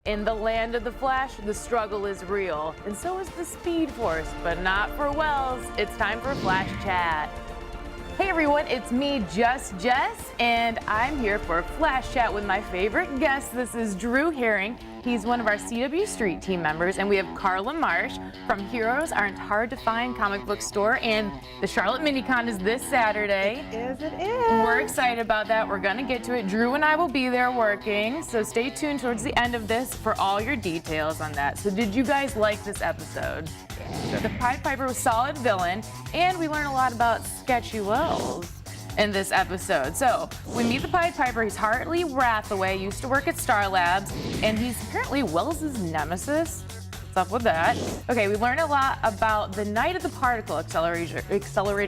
In the land of the Flash, the struggle is real, and so is the Speed Force, but not for Wells. It's time for Flash Chat. Hey everyone, it's me, Just Jess, and I'm here for Flash Chat with my favorite guest. This is Drew Herring. He's one of our CW Street team members, and we have Karla Marsh from Heroes Aren't Hard to Find comic book store, and the Charlotte Minicon is this Saturday. It is. We're excited about that. We're gonna get to it. Drew and I will be there working, so stay tuned towards the end of this for all your details on that. So did you guys like this episode? The Pied Piper was solid villain, and we learn a lot about Sketchy Wells in this episode. So we meet the Pied Piper. He's Hartley Rathaway, used to work at Star Labs, and he's apparently Wells's nemesis. What's up with that? Okay, we learn a lot about the night of the particle accelerator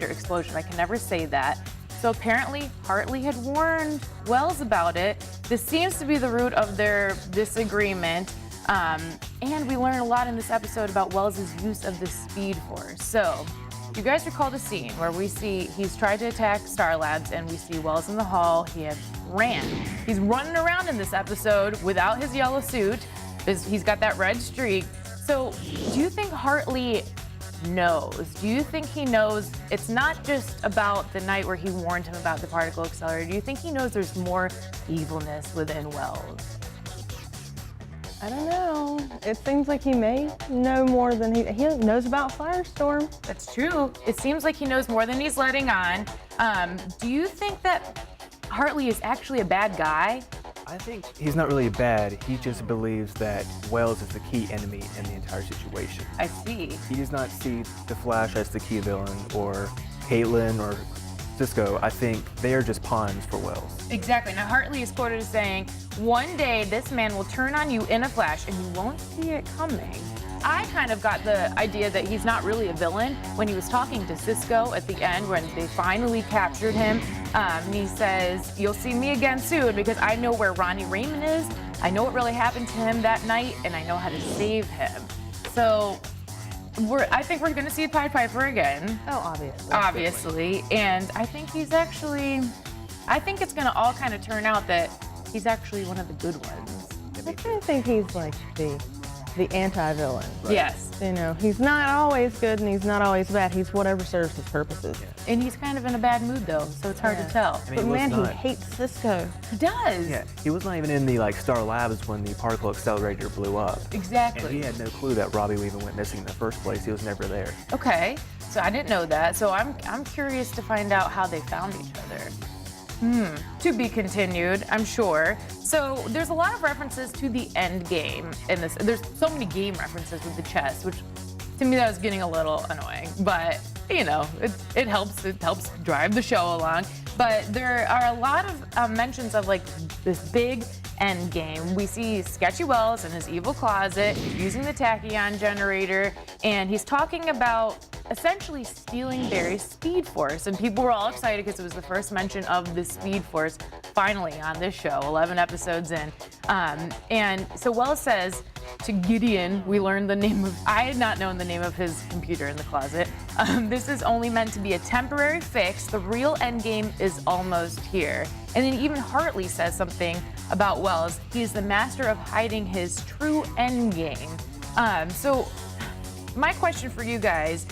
explosion. I can never say that. So apparently Hartley had warned Wells about it. This seems to be the root of their disagreement. And we learn a lot in this episode about Wells' use of the Speed Force. So, you guys recall the scene where we see he's tried to attack Star Labs and we see Wells in the hall. He had ran. He's running around in this episode without his yellow suit. He's got that red streak. So, do you think Hartley knows? Do you think he knows it's not just about the night where he warned him about the particle accelerator? Do you think he knows there's more evilness within Wells? I don't know. It seems like he may know more than he knows about Firestorm. That's true. It seems like he knows more than he's letting on. Do you think that Hartley is actually a bad guy? I think he's not really bad. He just believes that Wells is the key enemy in the entire situation. I see. He does not see the Flash as the key villain, or Caitlin, or Cisco. I think they are just pawns for Wells. Exactly. Now, Hartley is quoted as saying, "One day this man will turn on you in a flash and you won't see it coming." I kind of got the idea that he's not really a villain when he was talking to Cisco at the end when they finally captured him. And he says, "You'll see me again soon because I know where Ronnie Raymond is. I know what really happened to him that night and I know how to save him." So I think we're going to see Pied Piper again. Oh, obviously. Obviously. And I think he's actually, I think it's going to all kind of turn out that he's actually one of the good ones. I kind of think he's like the anti-villain. Right. Yes. You know, he's not always good and he's not always bad. He's whatever serves his purposes. Yeah. And he's kind of in a bad mood though, so it's hard to tell. I mean, But man, he hates Cisco. He does. Yeah, he was not even in the Star Labs when the particle accelerator blew up. Exactly. And he had no clue that Robbie even went missing in the first place. He was never there. Okay. So I didn't know that. So I'm curious to find out how they found each other. To be continued, I'm sure. So there's a lot of references to the end game in this. There's so many game references with the chess, which to me that was getting a little annoying. But you know, it helps. It helps drive the show along. But there are a lot of mentions of like this big end game. We see Sketchy Wells in his evil closet using the tachyon generator, and he's talking about essentially stealing Barry's Speed Force. And people were all excited because it was the first mention of the Speed Force finally on this show, 11 episodes in. And so Wells says to Gideon, we learned the name of, I had not known the name of his computer in the closet. This is only meant to be a temporary fix. The real end game is almost here. And then even Hartley says something about Wells. He's the master of hiding his true end game. So my question for you guys,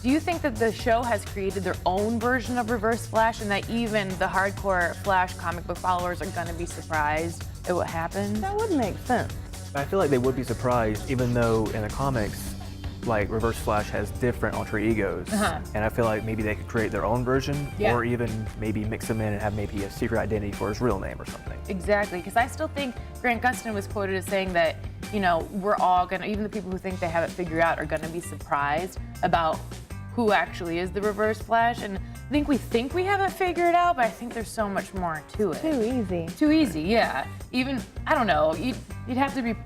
do you think that the show has created their own version of Reverse Flash and that even the hardcore Flash comic book followers are going to be surprised at what happened? That would make sense. I feel like they would be surprised, even though in the comics, Reverse Flash has different alter egos. And I feel like maybe they could create their own version, or even maybe mix them in and have maybe a secret identity for his real name or something. Exactly, because I still think Grant Gustin was quoted as saying that, you know, we're all gonna, even the people who think they have it figured out are gonna be surprised about who actually is the Reverse Flash. And I think we have it figured out, but I think there's so much more to it. Too easy. Too easy, yeah. Even, I don't know, you'd have to be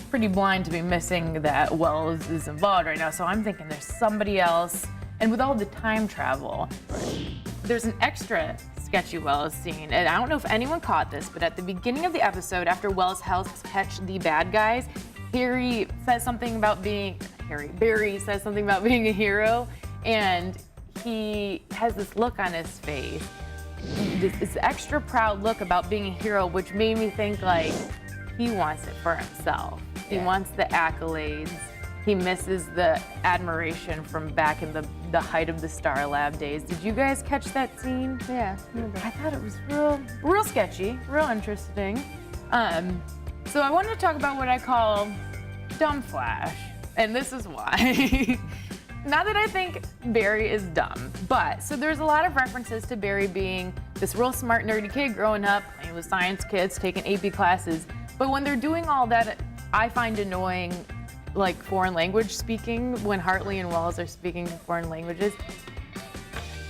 pretty blind to be missing that Wells is involved right now. So I'm thinking there's somebody else. And with all the time travel, there's an extra Sketchy Wells scene. And I don't know if anyone caught this, but at the beginning of the episode, after Wells helps catch the bad guys, Barry says something about being a hero. And he has this look on his face, this extra proud look about being a hero, which made me think like, he wants it for himself. He Yeah. wants the accolades. He misses the admiration from back in the height of the Star Lab days. Did you guys catch that scene? Yeah. I thought it was real sketchy, real interesting. So I wanted to talk about what I call dumb Flash, and this is why. Not that I think Barry is dumb, but so there's a lot of references to Barry being this real smart, nerdy kid growing up, playing with science kids, taking AP classes. But when they're doing all that, I find annoying, like foreign language speaking, when Hartley and Wells are speaking foreign languages.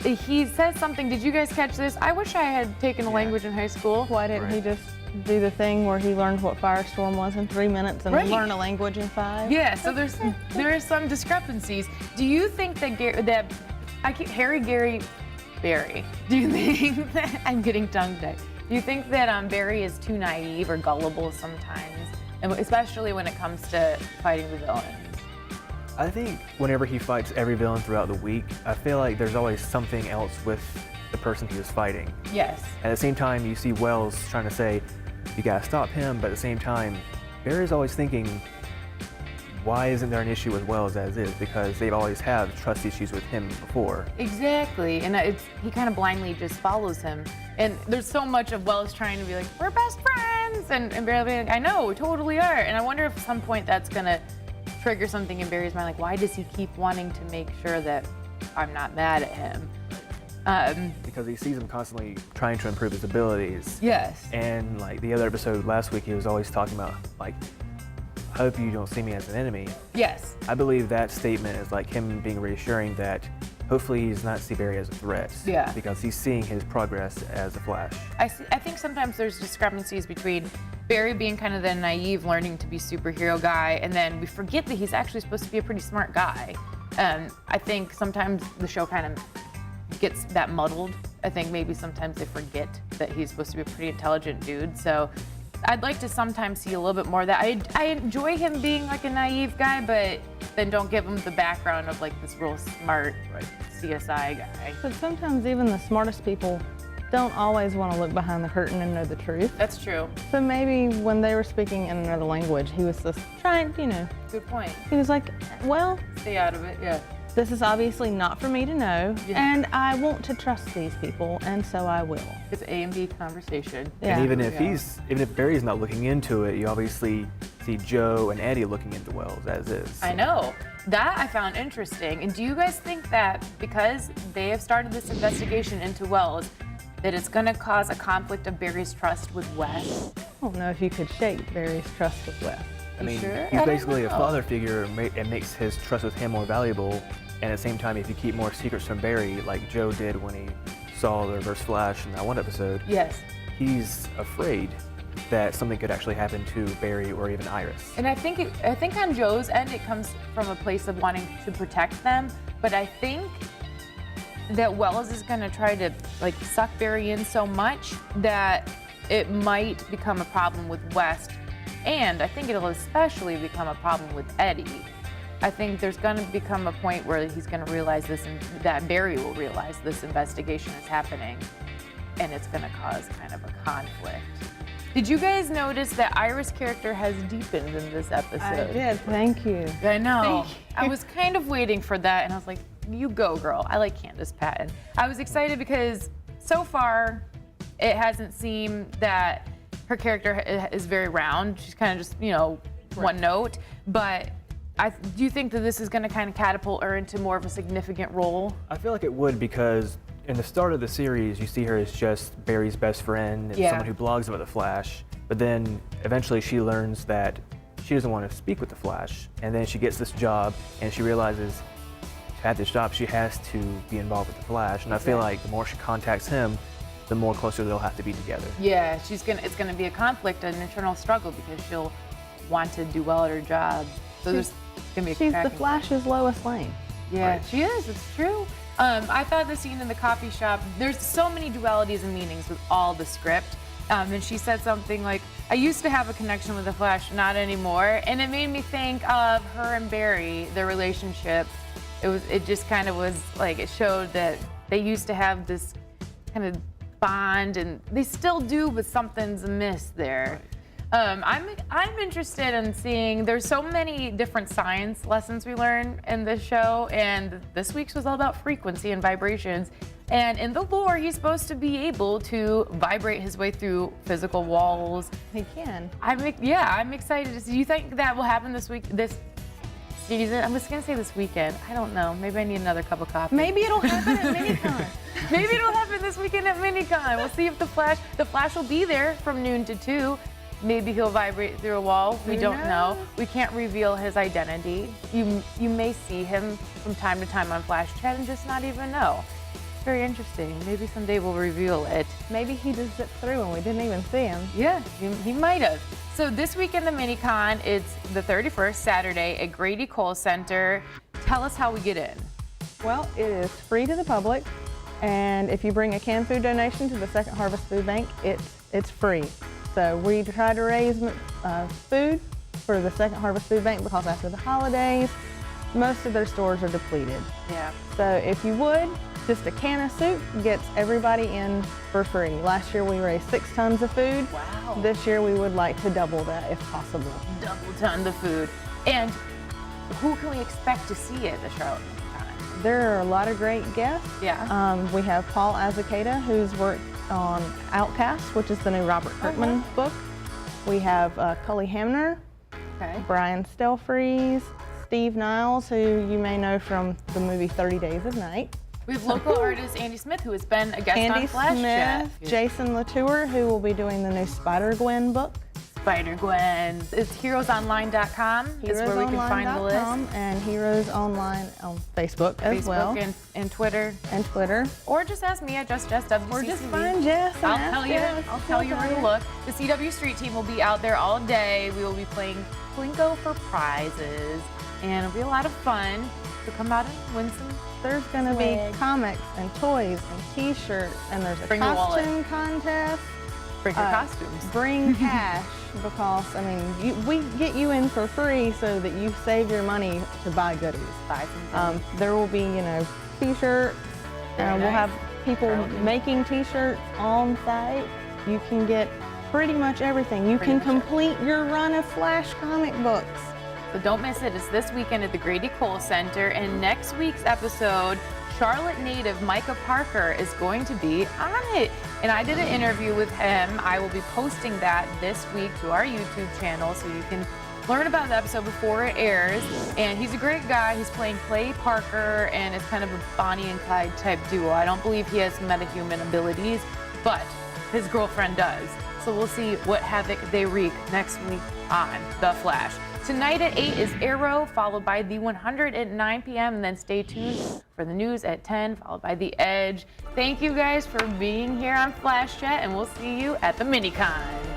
He says something, did you guys catch this? I wish I had taken a language in high school. Why didn't he Right. just do the thing where he learned what firestorm was in 3 minutes and Right. learn a language in 5? Yeah, so there are some discrepancies. Do you think that Barry? Do you think that I'm getting tongue-tied? Do you think that Barry is too naive or gullible sometimes, and especially when it comes to fighting the villains? I think whenever he fights every villain throughout the week, I feel like there's always something else with the person he was fighting. Yes. At the same time, you see Wells trying to say, you gotta stop him, but at the same time, Barry's always thinking, why isn't there an issue with Wells as is? Because they've always had trust issues with him before. Exactly, and he kind of blindly just follows him. And there's so much of Wells trying to be like, we're best friends, and Barry being like, I know, we totally are. And I wonder if at some point that's gonna trigger something in Barry's mind, like why does he keep wanting to make sure that I'm not mad at him? Because he sees him constantly trying to improve his abilities. Yes. And like the other episode last week, he was always talking about like, I hope you don't see me as an enemy. Yes. I believe that statement is like him being reassuring that hopefully he's not see Barry as a threat. Yeah. Because he's seeing his progress as a Flash. I think sometimes there's discrepancies between Barry being kind of the naive, learning to be superhero guy, and then we forget that he's actually supposed to be a pretty smart guy. I think sometimes the show kind of gets that muddled. I think maybe sometimes they forget that he's supposed to be a pretty intelligent dude. So I'd like to sometimes see a little bit more of that. I enjoy him being like a naive guy, but then don't give him the background of like this real smart CSI guy. But sometimes even the smartest people don't always want to look behind the curtain and know the truth. That's true. So maybe when they were speaking in another language, he was just trying, Good point. he was like, well, Stay out of it, yeah. this is obviously not for me to know, Yeah. and I want to trust these people, and so I will. It's A and B conversation. Yeah. And even if Yeah. even if Barry's not looking into it, you obviously see Joe and Eddie looking into Wells as is. I know. That I found interesting. And do you guys think that because they have started this investigation into Wells, that it's going to cause a conflict of Barry's trust with Wes? I don't know if you could shake Barry's trust with Wes. I mean, sure? I he's don't basically a know. father figure and makes his trust with him more valuable. And at the same time, if you keep more secrets from Barry, like Joe did when he saw the Reverse Flash in that one episode, Yes. he's afraid that something could actually happen to Barry or even Iris. And I think on Joe's end, it comes from a place of wanting to protect them. But I think that Wells is going to try to like suck Barry in so much that it might become a problem with West. And I think it'll especially become a problem with Eddie. I think there's going to become a point where he's going to realize this, and that Barry will realize this investigation is happening, and it's going to cause kind of a conflict. Did you guys notice that Iris' character has deepened in this episode? Thank you. I know. Thank you. I was kind of waiting for that, and I was like, you go, girl. I like Candace Patton. I was excited because so far, it hasn't seemed that her character is very round. She's kind of just, one note. But do you think that this is going to kind of catapult her into more of a significant role? I feel like it would, because in the start of the series, you see her as just Barry's best friend and someone who blogs about the Flash. But then eventually she learns that she doesn't want to speak with the Flash. And then she gets this job and she realizes to have this job, she has to be involved with the Flash. And I feel like the more she contacts him, the more closer they'll have to be together. Yeah, it's gonna be a conflict, an internal struggle, because she'll want to do well at her job. So there's gonna be a She's the cracking- Flash's Lois Lane. Yeah, Right. she is. It's true. I thought the scene in the coffee shop, there's so many dualities and meanings with all the script. And she said something like, I used to have a connection with the Flash, not anymore. And it made me think of her and Barry, their relationship. It just kind of was like, it showed that they used to have this kind of bond, and they still do, but something's amiss there. I'm interested in seeing. There's so many different science lessons we learn in this show, and this week's was all about frequency and vibrations. And in the lore, he's supposed to be able to vibrate his way through physical walls. He can. I'm excited to see. Do you think that will happen this week? This season? I'm just gonna say this weekend. I don't know. Maybe I need another cup of coffee. Maybe it'll happen at MiniCon. Maybe it'll happen this weekend at MiniCon. We'll see if the Flash will be there from noon to 2. Maybe he'll vibrate through a wall. We don't know. We can't reveal his identity. You may see him from time to time on Flash Chat and just not even know. Very interesting. Maybe someday we'll reveal it. Maybe he just zipped through and we didn't even see him. Yeah, he might have. So this weekend, the MiniCon, it's the 31st, Saturday at Grady Cole Center. Tell us how we get in. Well, it is free to the public, and if you bring a canned food donation to the Second Harvest Food Bank, it's free. So we try to raise food for the Second Harvest Food Bank because after the holidays, most of their stores are depleted. Yeah. So if you would, just a can of soup gets everybody in for free. Last year we raised 6 tons of food. Wow. This year we would like to double that if possible. Double ton of food. And who can we expect to see at the Charlotte MiniCon? There are a lot of great guests. Yeah. We have Paul Azaceta, who's worked on Outcast, which is the new Robert Kirkman book. We have Cully Hamner, Brian Stelfreeze, Steve Niles, who you may know from the movie 30 Days of Night. We have local artist Andy Smith, who has been a guest on Flash Chat. Jason Latour, who will be doing the new Spider-Gwen book. Spider-Gwen. It's heroesonline.com is where we can find the list. And Heroes Online on Facebook as well. Facebook and Twitter. And Twitter. Or just ask me at Just Jess WCCB. Or just find Jess and I'll tell you where to look. The CW Street team will be out there all day. We will be playing plinko for prizes. And it'll be a lot of fun. So come out and win some. There's going to be comics and toys and t-shirts, and there's a costume contest. Bring your costumes. Bring cash, because, I mean, we get you in for free so that you save your money to buy goodies. Buy some there will be, t-shirts. We'll have people making t-shirts on site. You can get pretty much everything. You can complete your run of Flash comic books. So don't miss it. It's this weekend at the Grady Cole Center. And next week's episode, Charlotte native Micah Parker is going to be on it. And I did an interview with him. I will be posting that this week to our YouTube channel so you can learn about the episode before it airs. And he's a great guy. He's playing Clay Parker, and it's kind of a Bonnie and Clyde type duo. I don't believe he has metahuman abilities, but his girlfriend does. So we'll see what havoc they wreak next week on The Flash. Tonight at 8 is Arrow, followed by The 100 at 9 p.m. And then stay tuned for the news at 10, followed by The Edge. Thank you guys for being here on Flash Chat, and we'll see you at the MiniCon.